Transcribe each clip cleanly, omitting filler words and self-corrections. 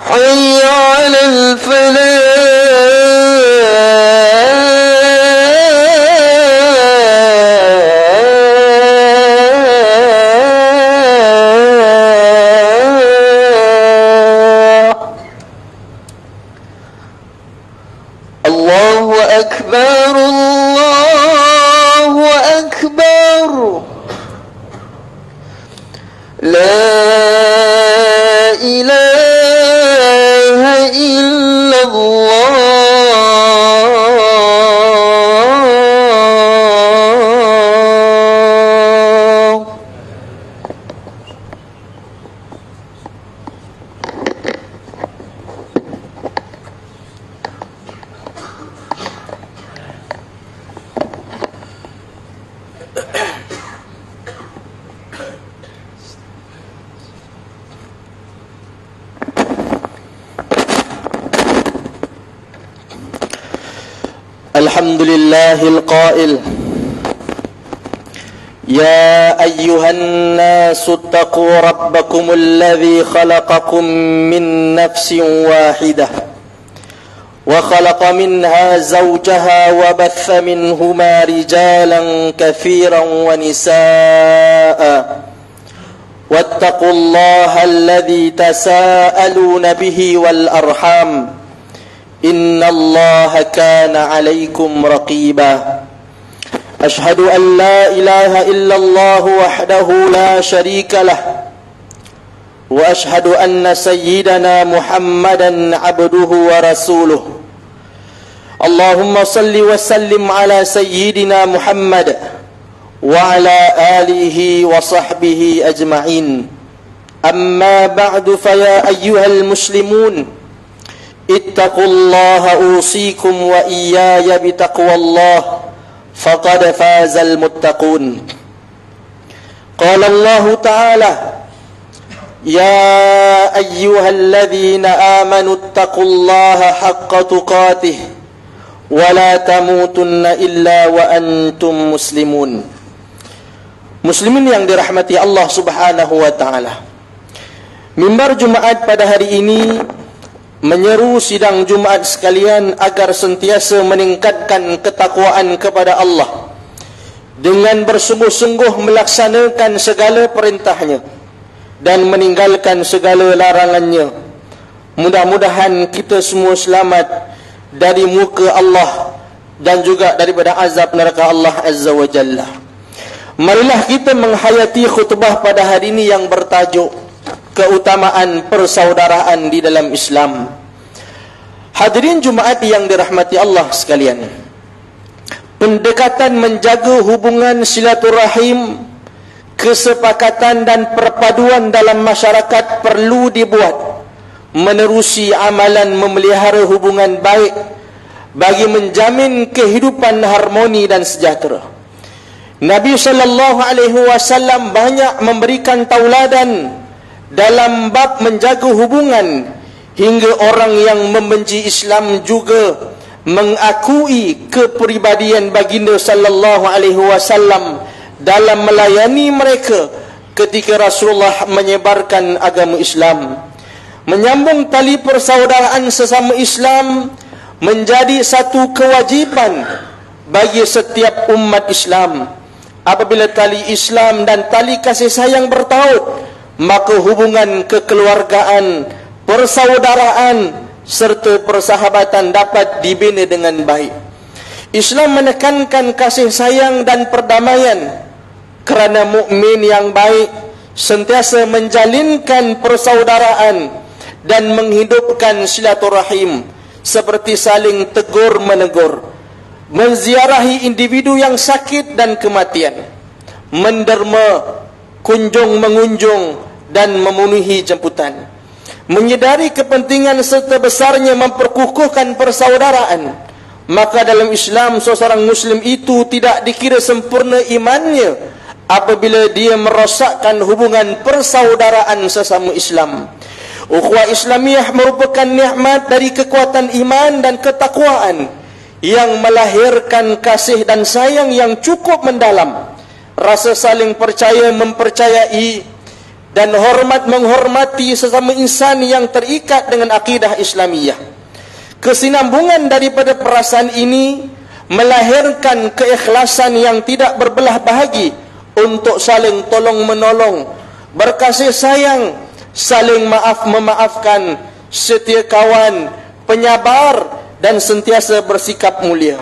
حي على الفلاح الله أكبر الله أكبر لا إله إلا الله الحمد لله القائل يا أيها الناس اتقوا ربكم الذي خلقكم من نفس واحدة وخلق منها زوجها وبث منهما رجالا كثيرا ونساء واتقوا الله الذي تساءلون به والأرحام إن الله كان عليكم رقيبا أشهد أن لا إله إلا الله وحده لا شريك له وأشهد أن سيدنا محمدا عبده ورسوله اللهم صل وسلم على سيدنا محمد وعلى آله وصحبه أجمعين أما بعد فيا أيها المسلمون اتقوا الله أوصيكم وإياي بتقوى الله فقد فاز المتقون قال الله تعالى يا أيها الذين آمنوا اتقوا الله حق تقاته ولا تموتن إلا وأنتم مسلمون. Muslimin yang dirahmati Allah Subhanahu wa taala. Mimbar Jumaat pada hari ini menyeru sidang Jumaat sekalian agar sentiasa meningkatkan ketakwaan kepada Allah dengan bersungguh-sungguh melaksanakan segala perintahnya dan meninggalkan segala larangannya. Mudah-mudahan kita semua selamat dari muka Allah dan juga daripada azab neraka Allah Azza wa Jalla. Marilah kita menghayati khutbah pada hari ini yang bertajuk keutamaan persaudaraan di dalam Islam. Hadirin Jumaat yang dirahmati Allah sekalian, pendekatan menjaga hubungan silaturahim, kesepakatan dan perpaduan dalam masyarakat perlu dibuat menerusi amalan memelihara hubungan baik bagi menjamin kehidupan harmoni dan sejahtera. Nabi SAW banyak memberikan tauladan dalam bab menjaga hubungan, hingga orang yang membenci Islam juga mengakui kepribadian baginda SAW dalam melayani mereka ketika Rasulullah menyebarkan agama Islam. Menyambung tali persaudaraan sesama Islam menjadi satu kewajipan bagi setiap umat Islam. Apabila tali Islam dan tali kasih sayang bertaut, maka hubungan kekeluargaan, persaudaraan serta persahabatan dapat dibina dengan baik. Islam menekankan kasih sayang dan perdamaian kerana mukmin yang baik sentiasa menjalinkan persaudaraan dan menghidupkan silaturahim seperti saling tegur menegur, menziarahi individu yang sakit dan kematian, menderma, kunjung mengunjung dan memenuhi jemputan. Menyedari kepentingan serta besarnya memperkukuhkan persaudaraan, maka dalam Islam seorang Muslim itu tidak dikira sempurna imannya apabila dia merosakkan hubungan persaudaraan sesama Islam. Ukhuwah Islamiyah merupakan nikmat dari kekuatan iman dan ketakwaan yang melahirkan kasih dan sayang yang cukup mendalam, rasa saling percaya mempercayai, dan hormat menghormati sesama insan yang terikat dengan akidah Islamiyah. Kesinambungan daripada perasaan ini melahirkan keikhlasan yang tidak berbelah bahagi untuk saling tolong menolong, berkasih sayang, saling maaf memaafkan, setia kawan, penyabar dan sentiasa bersikap mulia.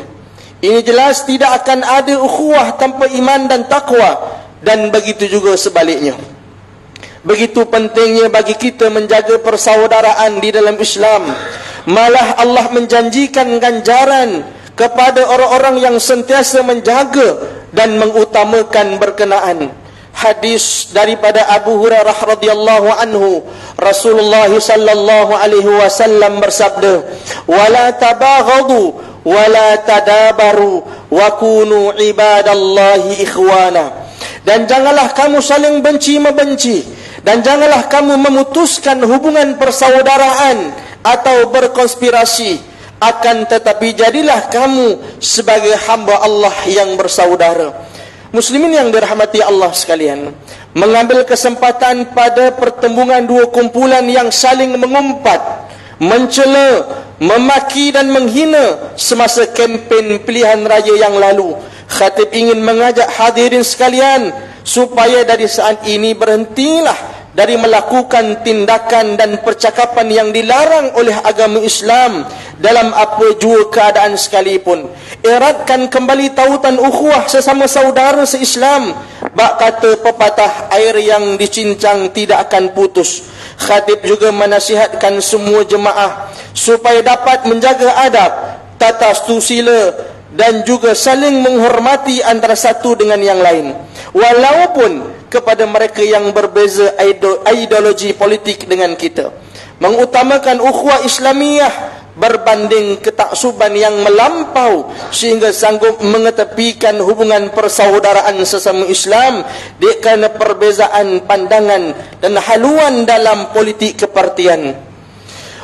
Ini jelas tidak akan ada ukhuwah tanpa iman dan takwa, dan begitu juga sebaliknya. Begitu pentingnya bagi kita menjaga persaudaraan di dalam Islam. Malah Allah menjanjikan ganjaran kepada orang-orang yang sentiasa menjaga dan mengutamakan berkenaan. Hadis daripada Abu Hurairah radhiyallahu anhu, Rasulullah sallallahu alaihi wasallam bersabda, "Wala tabaghadu wala tadabaru wa kunu ibadallahi ikhwana." Dan janganlah kamu saling benci membenci, dan janganlah kamu memutuskan hubungan persaudaraan atau berkonspirasi, akan tetapi jadilah kamu sebagai hamba Allah yang bersaudara. Muslimin yang dirahmati Allah sekalian, mengambil kesempatan pada pertembungan dua kumpulan yang saling mengumpat, mencela, memaki dan menghina semasa kempen pilihan raya yang lalu, khatib ingin mengajak hadirin sekalian supaya dari saat ini berhentilah dari melakukan tindakan dan percakapan yang dilarang oleh agama Islam dalam apa jua keadaan sekalipun. Eratkan kembali tautan ukhuwah sesama saudara se-Islam. Bak kata pepatah, air yang dicincang tidak akan putus. Khatib juga menasihatkan semua jemaah supaya dapat menjaga adab, tata susila dan juga saling menghormati antara satu dengan yang lain, walaupun kepada mereka yang berbeza ideologi politik dengan kita. Mengutamakan ukhuwah Islamiyah berbanding ketaksuban yang melampau sehingga sanggup mengetepikan hubungan persaudaraan sesama Islam kerana perbezaan pandangan dan haluan dalam politik kepartian.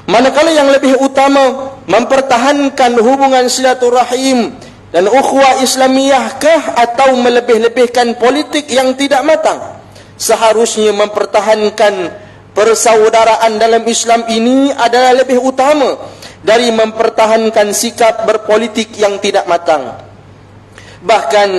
Manakala yang lebih utama mempertahankan hubungan silaturahim dan ukhuwah Islamiyahkah atau melebih-lebihkan politik yang tidak matang? Seharusnya mempertahankan persaudaraan dalam Islam ini adalah lebih utama dari mempertahankan sikap berpolitik yang tidak matang. Bahkan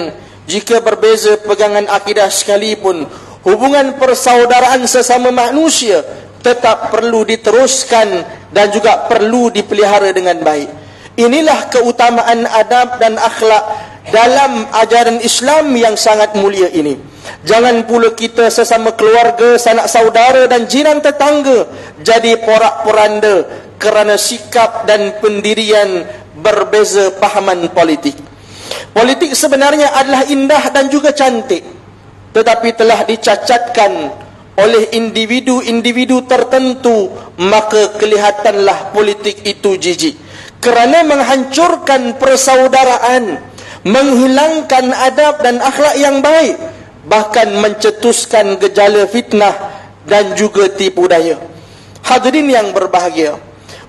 jika berbeza pegangan akidah sekalipun, hubungan persaudaraan sesama manusia tetap perlu diteruskan dan juga perlu dipelihara dengan baik. Inilah keutamaan adab dan akhlak dalam ajaran Islam yang sangat mulia ini. Jangan pula kita sesama keluarga, sanak saudara dan jiran tetangga jadi porak-poranda kerana sikap dan pendirian berbeza pahaman politik. Politik sebenarnya adalah indah dan juga cantik, tetapi telah dicacatkan oleh individu-individu tertentu, maka kelihatanlah politik itu jijik kerana menghancurkan persaudaraan, menghilangkan adab dan akhlak yang baik, bahkan mencetuskan gejala fitnah dan juga tipu daya. Hadirin yang berbahagia,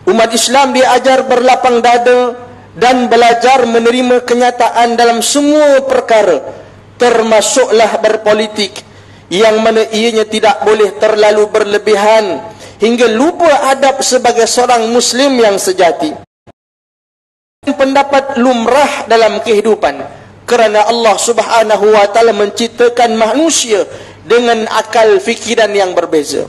umat Islam diajar berlapang dada dan belajar menerima kenyataan dalam semua perkara, termasuklah berpolitik, yang mana ianya tidak boleh terlalu berlebihan hingga lupa adab sebagai seorang Muslim yang sejati. Pendapat lumrah dalam kehidupan, kerana Allah Subhanahu wa taala menciptakan manusia dengan akal fikiran yang berbeza.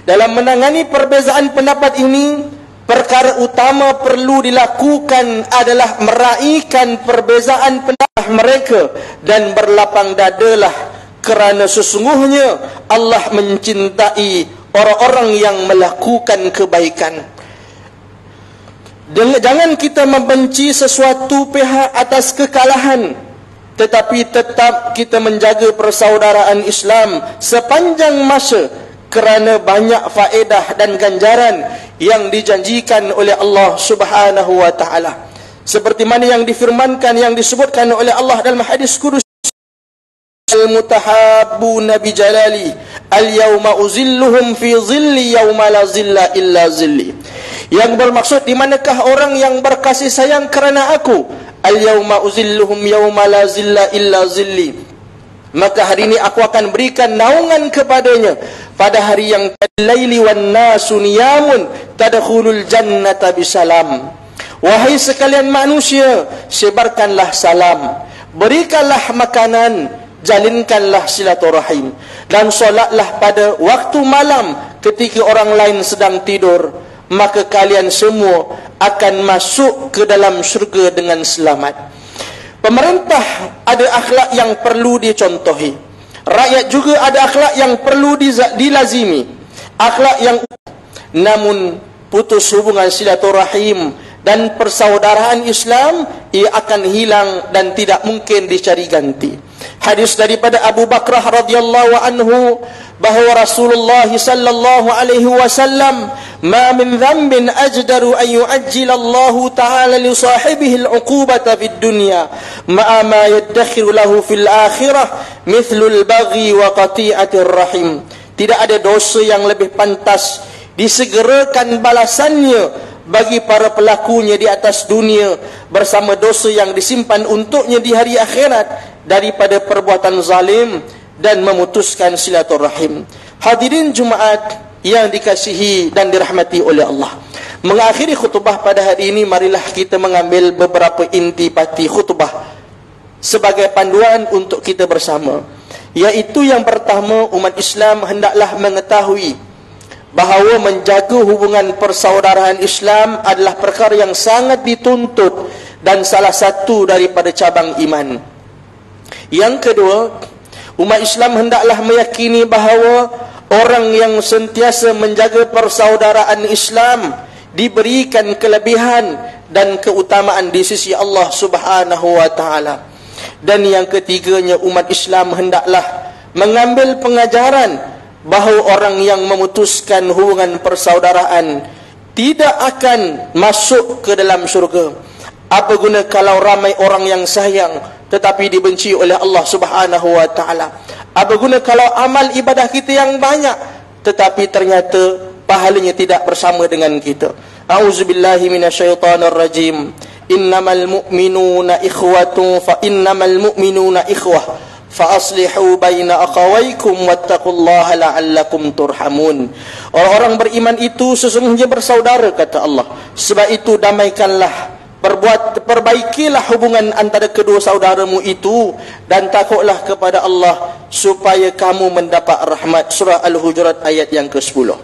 Dalam menangani perbezaan pendapat ini, perkara utama perlu dilakukan adalah meraihkan perbezaan pendapat mereka dan berlapang dadalah, kerana sesungguhnya Allah mencintai orang-orang yang melakukan kebaikan. Jangan kita membenci sesuatu pihak atas kekalahan, tetapi tetap kita menjaga persaudaraan Islam sepanjang masa, kerana banyak faedah dan ganjaran yang dijanjikan oleh Allah Subhanahu wa taala. Seperti mana yang difirmankan, yang disebutkan oleh Allah dalam hadis qudsi, al-mutahabbuna bi jalali al-yawma uzilluhum fi zilli yawma la zilla illa zilli. Yang bermaksud, di manakah orang yang berkasih sayang kerana aku, al-yawma uzilluhum yawma la zilla illa zilli, maka hari ini aku akan berikan naungan kepadanya pada hari yang laili wan nasu niyamun tadkhulul jannata bisalam. Wahai sekalian manusia, sebarkanlah salam, berikanlah makanan, jalinkanlah silaturahim, dan solatlah pada waktu malam ketika orang lain sedang tidur, maka kalian semua akan masuk ke dalam syurga dengan selamat. Pemerintah ada akhlak yang perlu dicontohi. Rakyat juga ada akhlak yang perlu dilazimi. Akhlak yang namun putus hubungan silaturahim dan persaudaraan Islam, ia akan hilang dan tidak mungkin dicari ganti. Hadis daripada Abu Bakrah radhiyallahu anhu bahawa Rasulullah sallallahu alaihi wasallam, "Ma min dhanbin ajdaru an yu'ajjila Allah ta'ala li sahibihi al-'uqubata fid dunya ma yadakhiru lahu fil akhirah mithlu al-baghi wa qati'atir rahim." Tidak ada dosa yang lebih pantas disegerakan balasannya bagi para pelakunya di atas dunia bersama dosa yang disimpan untuknya di hari akhirat daripada perbuatan zalim dan memutuskan silaturahim. Hadirin Jumaat yang dikasihi dan dirahmati oleh Allah, mengakhiri khutbah pada hari ini, marilah kita mengambil beberapa intipati khutbah sebagai panduan untuk kita bersama. Iaitu yang pertama, umat Islam hendaklah mengetahui bahawa menjaga hubungan persaudaraan Islam adalah perkara yang sangat dituntut dan salah satu daripada cabang iman. Yang kedua, umat Islam hendaklah meyakini bahawa orang yang sentiasa menjaga persaudaraan Islam diberikan kelebihan dan keutamaan di sisi Allah Subhanahu wa taala. Dan yang ketiganya, umat Islam hendaklah mengambil pengajaran bahawa orang yang memutuskan hubungan persaudaraan tidak akan masuk ke dalam syurga. Apa guna kalau ramai orang yang sayang tetapi dibenci oleh Allah Subhanahu wa taala? Apa guna kalau amal ibadah kita yang banyak tetapi ternyata pahalanya tidak bersama dengan kita? A'udzubillahi minasyaitonir rajim. Innamal mu'minuna ikhwatun fa innamal mu'minuna ikhwah فَأَصْلِحُوا بَيْنَ أَخَوَيْكُمْ وَاتَّقُوا اللَّهَ لَعَلَّكُمْ تُرْحَمُونَ. Orang-orang beriman itu sesungguhnya bersaudara, kata Allah. Sebab itu damaikanlah, perbaikilah hubungan antara kedua saudaramu itu, dan takutlah kepada Allah supaya kamu mendapat rahmat. Surah Al-Hujurat ayat yang ke-10.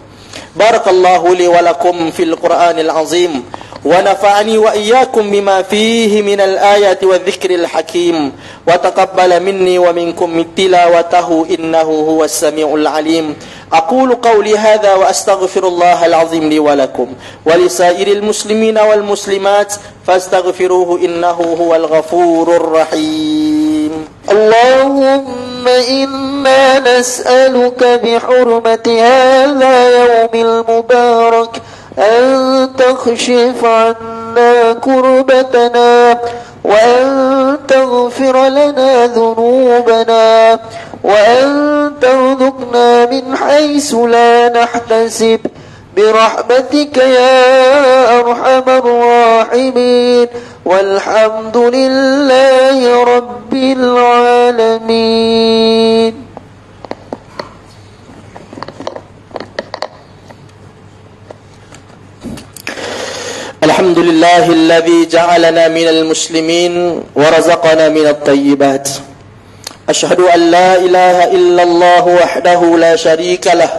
Barakallahu li wa lakum fil Qur'anil azim, wa nafa'ani wa iyyakum bima fihi minal ayati wa dhikril hakim, wa taqabbala minni wa minkum tilawatahu innahu huwas samiul alim. Aqulu qawli hadha wa astaghfirullahal azim li wa lakum wa lisairil muslimina wal muslimat fastaghfiruhu innahu huwal ghafurur rahim. Allahumma inna nas'aluka bihurmati hadha yawmil mubarak أن تخشف عنا كربتنا وأن تغفر لنا ذنوبنا وأن ترزقنا من حيث لا نحتسب برحمتك يا أرحم الراحمين والحمد لله رب العالمين. الحمد لله الذي جعلنا من المسلمين ورزقنا من الطيبات. أشهد أن لا إله إلا الله وحده لا شريك له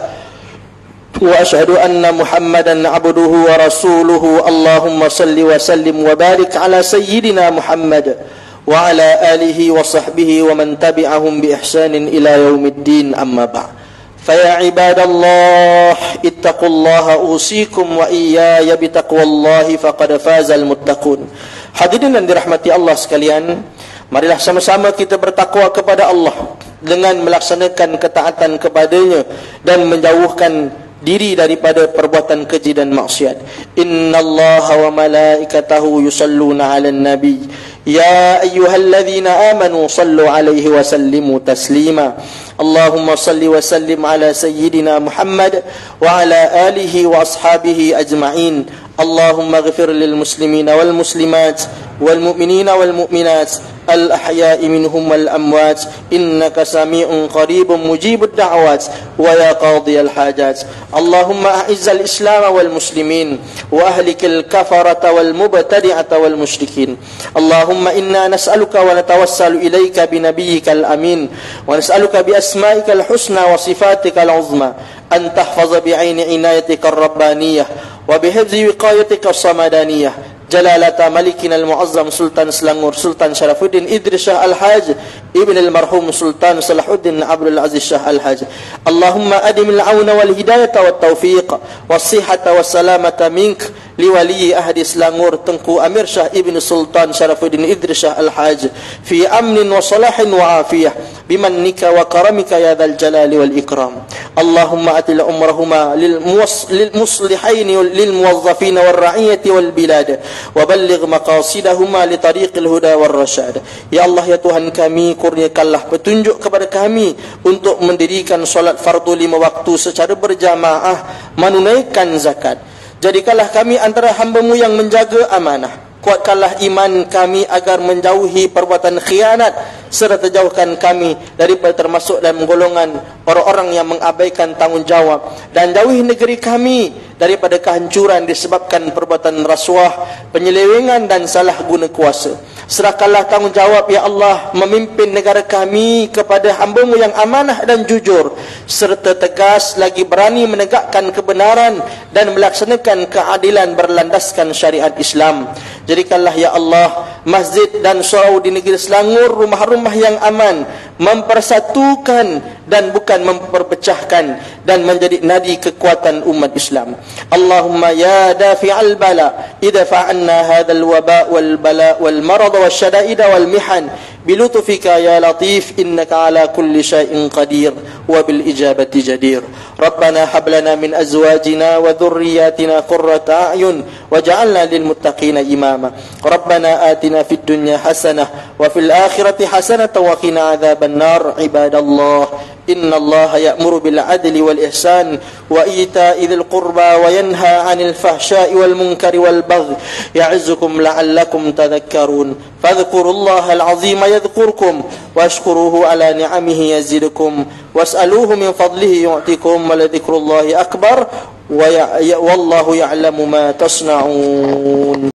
وأشهد أن محمدا عبده ورسوله. اللهم صل وسلم وبارك على سيدنا محمد وعلى آله وصحبه ومن تبعهم بإحسان إلى يوم الدين. أما بعد، فيا عباد الله اتقوا الله أوصيكم وإياي بتقوى الله فقد فاز المتقون. Hadirin dan dirahmati Allah sekalian, marilah sama-sama kita bertakwa kepada Allah dengan melaksanakan ketaatan kepadanya dan menjauhkan diri daripada perbuatan keji dan maksiat. Innallaha wa malaikatahu yusalluna 'alan nabi ya ayyuhalladzina amanu sallu 'alaihi wa sallimu taslima. Allahumma salli wa sallim ala sayyidina Muhammad wa ala alihi wa ashabihi ajma'in. Allahumma ighfir lil muslimina wal muslimat والمؤمنين والمؤمنات الأحياء منهم والأموات إنك سميع قريب مجيب الدعوات ويا قاضي الحاجات اللهم أعز الإسلام والمسلمين وأهلك الكفرة والمبتدعة والمشركين اللهم إنا نسألك ونتوسل إليك بنبيك الأمين ونسألك بأسمائك الحسنى وصفاتك العظمى أن تحفظ بعين عنايتك الربانية وبحفظ وقايتك الصمدانية جلالة ملكنا المعظم سلطان سلانغور سلطان شرف الدين إدريس شاه الحاج ابن المرحوم سلطان صلاح الدين عبد العزيز شاه الحاج اللهم أدم العون والهداية والتوفيق والصحة والسلامة منك لولي أهد سلانغور تنكو أمير شاه ابن سلطان شرف الدين إدريس شاه الحاج في أمن وصلاح وعافية بمنك وكرمك يا ذا الجلال والإكرام اللهم أتل أمرهما للمصلحين للموظفين والرعية والبلاد وبلغ مقاصدهما لطريق الهدى والرشاد ya Allah ya Tuhan kami kurniakanlah petunjuk kepada kami untuk mendirikan solat fardu 5 waktu secara berjamaah menunaikan zakat jadikanlah kami antara hamba-Mu yang menjaga amanah kuatkanlah iman kami agar menjauhi perbuatan khianat serta jauhkan kami daripada termasuk dalam golongan orang-orang yang mengabaikan tanggungjawab dan jauhi negeri kami daripada kehancuran disebabkan perbuatan rasuah, penyelewengan dan salah guna kuasa. Serahkanlah tanggungjawab ya Allah memimpin negara kami kepada hamba-Mu yang amanah dan jujur serta tegas lagi berani menegakkan kebenaran dan melaksanakan keadilan berlandaskan syariat Islam. Jadikanlah ya Allah masjid dan surau di negeri Selangor rumah-rumah yang aman, mempersatukan dan bukan memperpecahkan dan menjadi nadi kekuatan umat Islam. Allahumma ya dafi'al bala idfa' anna hadzal waba' wal bala' wal marad wasyada'id wal mihan bilutfika ya latif innaka ala kulli syai'in qadir wa bil ijabati jadir. Rabbana hab lana min azwajina wa dhurriyyatina qurrata a'yun waj'alna lil muttaqina imama. Rabbana atina fid dunya hasanah wa fil akhirati hasanah wa qina adzaban nar. Ibadallah إن الله يأمر بالعدل والإحسان وإيتاء ذي القربى وينهى عن الفحشاء والمنكر والبغي يعظكم لعلكم تذكرون فاذكروا الله العظيم يذكركم واشكروه على نعمه يزدكم واسألوه من فضله يعطيكم ولذكر الله أكبر والله يعلم ما تصنعون.